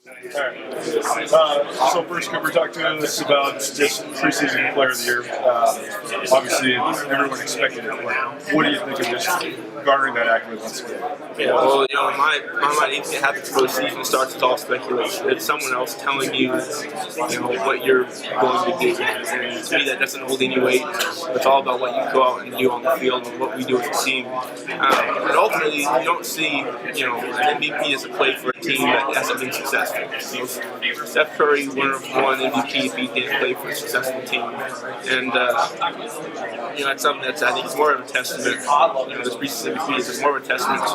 All right. So first, Cooper, talk to us about just preseason player of the year. Obviously, everyone expected it. What do you think of just garnering that accolade once again? Yeah, well, my mind, anything that happens before the season starts, it's all speculation. It's someone else telling you, what you're going to do. And to me, that doesn't hold any weight. It's all about what you go out and do on the field and what we do as a team. But ultimately, you don't see, an MVP as a play for a team that hasn't been successful. Steph Curry won MVP if he didn't play for a successful team. And, that's something that's, I think, is more of a testament. This preseason MVP is more of a testament to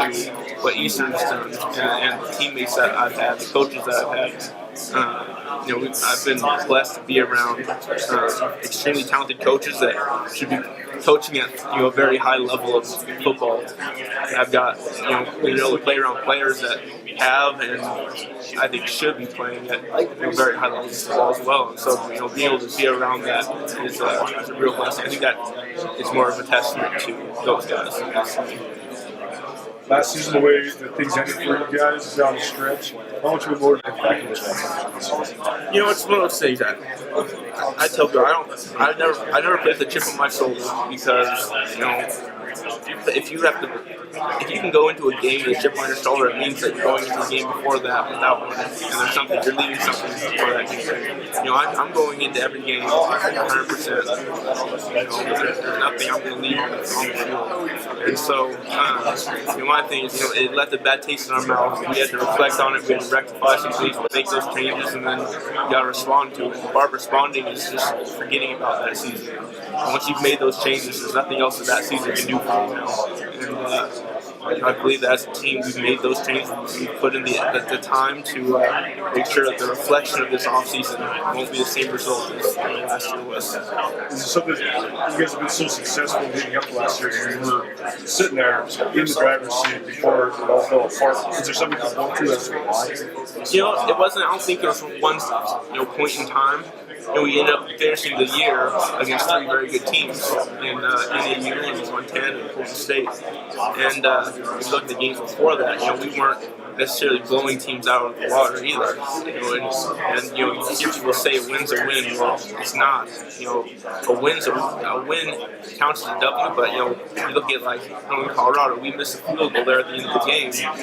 what Eastern's done and the teammates that I've had, the coaches that I've had. I've been blessed to be around extremely talented coaches that should be coaching at a very high level of football. I've got been able to play around players that have and I think should be playing at very high levels of football as well. And so being able to be around that is a real blessing. I think that is more of a testament to those guys. Last season, the way that things ended for you guys down the stretch, how much would more than back in this one? It's one of those things that I tell people I never play with a chip on my shoulder because if you can go into a game with a chip on your shoulder, it means that you're going into a game before that without one, and you're leaving something before that game. I'm going into every game 100%. There's nothing I'm going to leave on the field. And so, my thing is, it left a bad taste in our mouth. We had to reflect on it, we had to rectify some things, make those changes, and then you got to respond to it. Part of responding is just forgetting about that season. And once you've made those changes, there's nothing else that season can do for you now. And I believe that as a team, we've made those changes. We've put in the time to make sure that the reflection of this offseason won't be the same result as last year was. Is this something you guys have been so successful leading up to last year? You were sitting there in the driver's seat before it all fell apart. Is there something you've gone through as to why? It wasn't. I don't think there was one point in time. We ended up finishing the year against three very good teams in NAU, and Montana, and Florida State. And if you look at the games before that, we weren't necessarily blowing teams out of the water either. And you hear people say a win's a win. Well, it's not. A win counts as a W, but you look at in Colorado, we missed a field goal there at the end of the game, and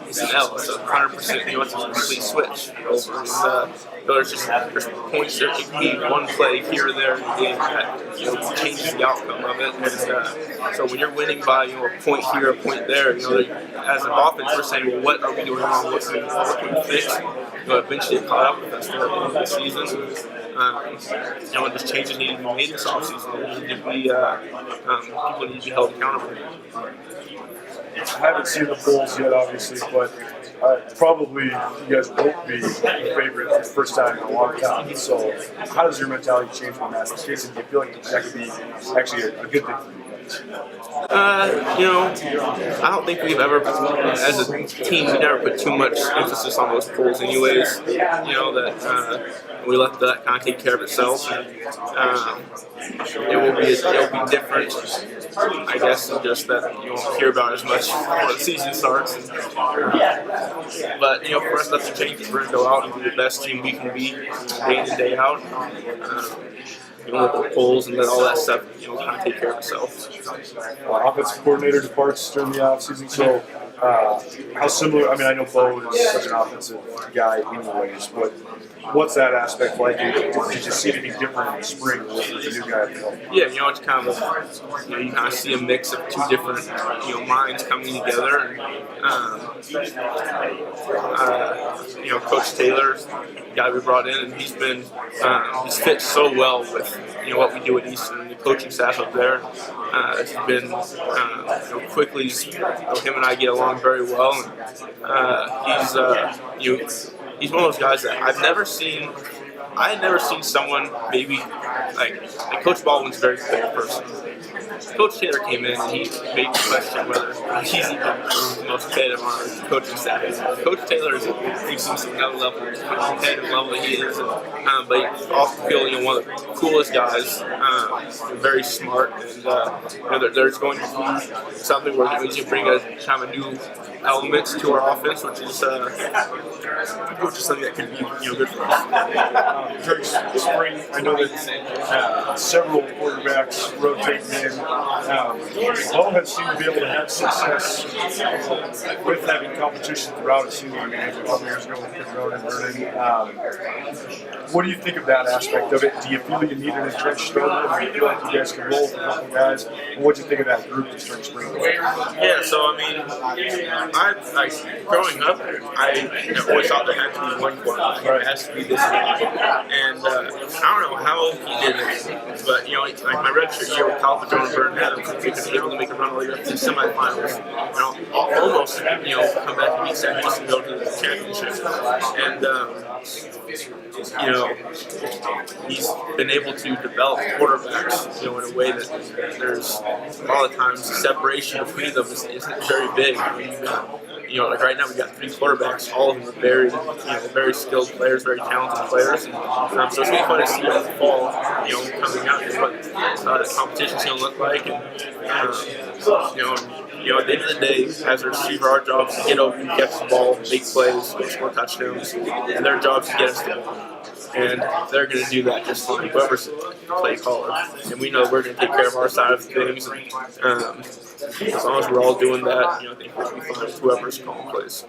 it's an L. It's 100%. It's a complete switch over. And, there's points there. It can be one play here or there in the game that changes the outcome of it. And so when you're winning by a point here, a point there, as an offense, we're saying, well, what are we doing wrong? What can we fix? Eventually it caught up with us there at the end of the season. And there's changes needed to be made this offseason. People need to be held accountable. I haven't seen the polls yet, obviously, but probably you guys won't be the favorite for the first time in a long time. So how does your mentality change when that's the case? And do you feel like that could be actually a good thing for you guys? I don't think we've ever, as a team, we never put too much emphasis on those polls anyways. That we let that kind of take care of itself. It will be different, I guess, than just that you won't hear about as much before the season starts. But for us, nothing changes. We're going to go out and be the best team we can be day in and day out. Let the polls and let all that stuff, kind of take care of itself. Offensive coordinator departs during the offseason, so how similar? I know Bo is such an offensive guy anyways, but what's that aspect like? Did you see anything different in the spring with the new guy? Yeah, it's kind of you kind of see a mix of two different minds coming together. Coach Taylor, the guy we brought in, and he's fit so well with what we do at Eastern. The coaching staff up there has been quickly. Him and I get along very well, and he's one of those guys that I had never seen someone maybe like Coach Baldwin's a very fair person. Coach Taylor came in and he made me question whether he's even the most competitive on our coaching staff. Coach Taylor is another level, competitive level that he is, but he also feel one of the coolest guys, very smart, and there's going to be something where we can bring a kind of a new elements to our offense, which is something that could be good for us. During spring, I know that several quarterbacks rotate in. All have seemed to be able to have success with having competition throughout a season. I mean, a couple years ago with Padron and Vernon. What do you think of that aspect of it? Do you feel you need an entrenched starter? Do you feel like you guys can roll with a couple guys? And what do you think of that group this during spring? Yeah, so I mean, growing up, I always thought there had to be one quarterback. It has to be this guy. And I don't know how he did it, but like my redshirt year with Padron and Vernon had able to make a run all the way up to the semifinals. Almost come back and beat San Luis and go to the championship. And he's been able to develop quarterbacks, in a way that there's a lot of times the separation between them isn't very big. Like right now we got 3 quarterbacks, all of them are very, very skilled players, very talented players. And, so it's really fun to see in the fall, coming out and what the competition's going to look like. And, at the end of the day, as a receiver, our job is to get open, catch the ball, make plays, score touchdowns, and their job is to get us the ball. And they're going to do that just like whoever's play caller. And we know we're going to take care of our side of things. And, as long as we're all doing that, I think we'll be fine with whoever's calling plays.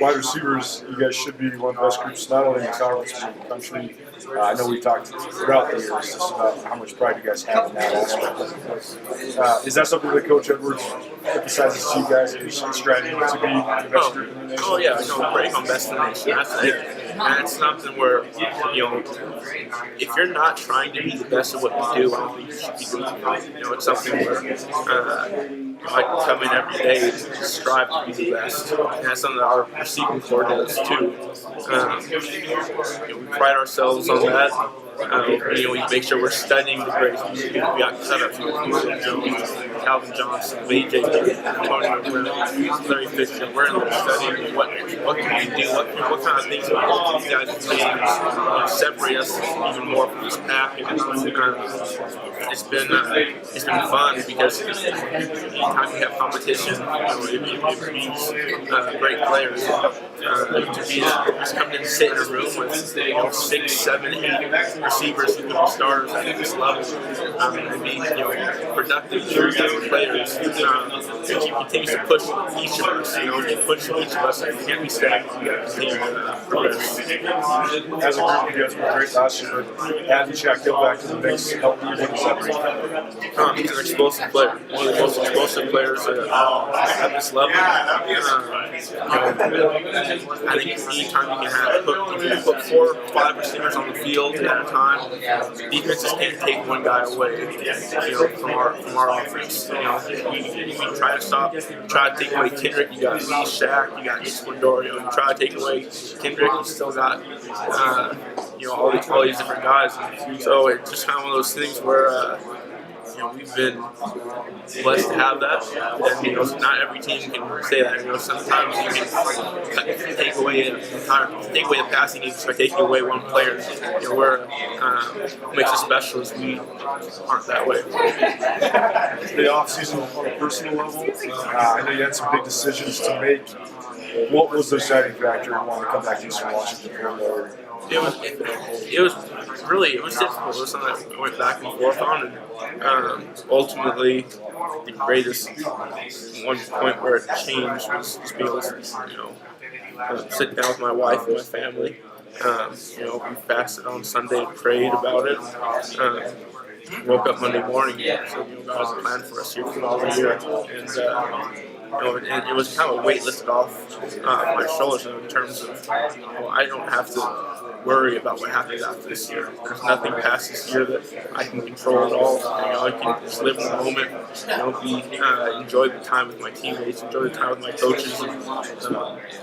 Wide receivers, you guys should be one of the best groups, not only in the conference, but in the country. I know we talked throughout the years just about how much pride you guys have in that aspect. Is that something that Coach Edwards emphasizes to you guys in striving to be the best group in the nation? Oh yeah, break on best in the nation. That's something where, if you're not trying to be the best at what you do, I don't think you should be doing it. It's something where I come in every day and strive to be the best. And that's something that our receiving corps does too. We pride ourselves on that. We make sure we're studying the greats. We got cut up from Calvin Johnson, A.J. Tony McBride, Larry Fitzgerald. We're in there studying what can we do, what kind of things can we do these guys in games, separate us even more from this pack. And it's been fun because anytime you have competition, it means great players. To be just come in and sit in a room with 6, 7, 8 receivers who can be starters at this level and be productive players. He continues to push each of us. Keep pushing each of us. We can't be stagnant. We got to continue to progress. As a group, you guys were great last year, but adding Shaq Hill back to the mix helped you make separate. He's an explosive player. One of the most explosive players at this level. I think anytime you can put 4 or 5 receivers on the field at a time, defenses can't take one guy away, from our offense. We try to take away Kendrick. You got Lee, Shaq, you got Spandorio. You try to take away Kendrick, you still got all these different guys. So it's just kind of one of those things where. We've been blessed to have that, and not every team can say that. Sometimes you can take away the passing game by taking away one player. What makes us special is we aren't that way. The offseason on a personal level, I know you had some big decisions to make. What was the deciding factor in wanting to come back to Eastern Washington? It was difficult. It was something that I went back and forth on, and ultimately the greatest one point where it changed was just being able to sit down with my wife and my family. We fasted on Sunday and prayed about it. Woke up Monday morning and said, God has a plan for us here for all the year, and and it was kind of a weight lifted off my shoulders in terms of, I don't have to worry about what happens after this year. There's nothing past this year that I can control at all. I can just live in the moment, enjoy the time with my teammates, enjoy the time with my coaches, and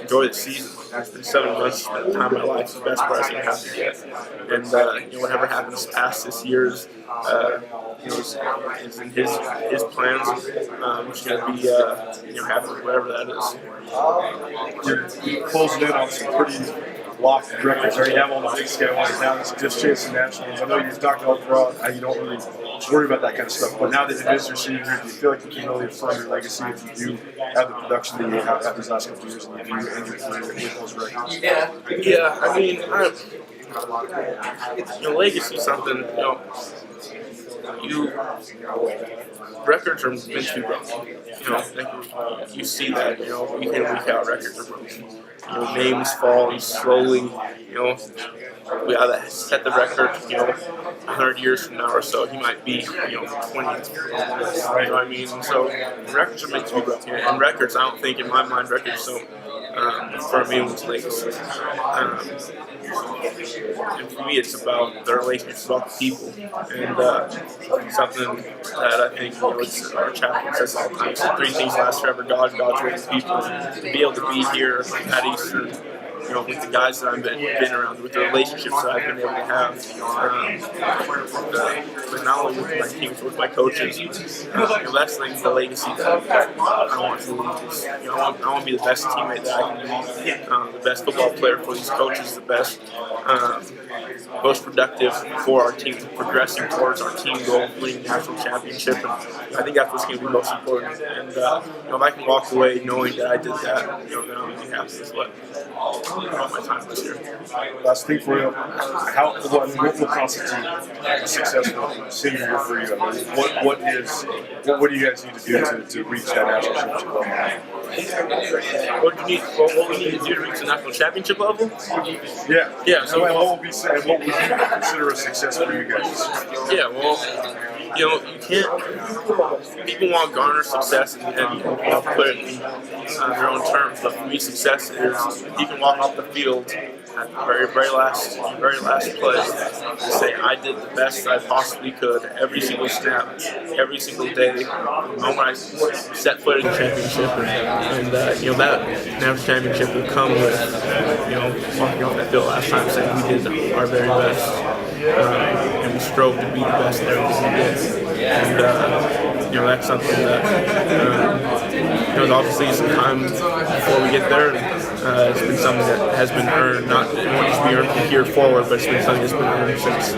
enjoy the season. It's been 7 months, the time of my life, the best part I can have to get. And whatever happens past this year is in his plans. I'm just going to be happy with whatever that is. You're closing in on some pretty lofty records. You already have all the big scale ones. Now it's just chasing nationals. I know you've talked about throughout how you don't really worry about that kind of stuff, but now that it is your senior year, do you feel like you can really affirm your legacy if you do have the production that you have had these last couple of years and you do end your career with those records? Yeah, I mean, legacy is something, records are meant to be broken. You see that, week in, week out, records are broken. Names fall slowly, we gotta set the record, 100 years from now or so, he might be, 20. You know what I mean? And so records are meant to be broken. And records, I don't think, in my mind, records don't for me it's legacy. And for me, it's about the relationship, it's about the people, and something that I think it's our chaplain says all the time. So 3 things last forever: God, God's word, and people. To be able to be here at Eastern, with the guys that I've been around, with the relationships that I've been able to have, but not only with my teams, but with my coaches. That's the legacy that I want to leave. Is, I want to be the best teammate that I can be, the best football player for these coaches, the best, most productive for our team, progressing towards our team goal, winning the national championship. And I think that's what's going to be most important. And if I can walk away knowing that I did that, then I'm going to be happy with what my time this year. Last thing for you, what will constitute a successful senior year for you? I mean, what do you guys need to do to reach that national championship level? What we need to do to reach the national championship level? Yeah. Yeah. So what would you consider a success for you guys? Yeah. Well, you can't. People want to garner success and put it in their own terms. But for me, success is you can walk off the field at the very last play and say, I did the best I possibly could every single snap, every single day, the moment I set foot in the championship, and that national championship will come with walking off that field last time saying we did our very best, and we strove to be the best in everything we did, and that's something that there's obviously some time before we get there. It's been something that has been earned, not won't just be earned from here forward, but it's been something that's been earned since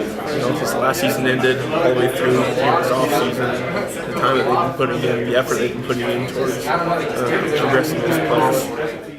the last season ended, all the way through this off season. The time that they've been putting in, the effort they've been putting in towards progressing those players.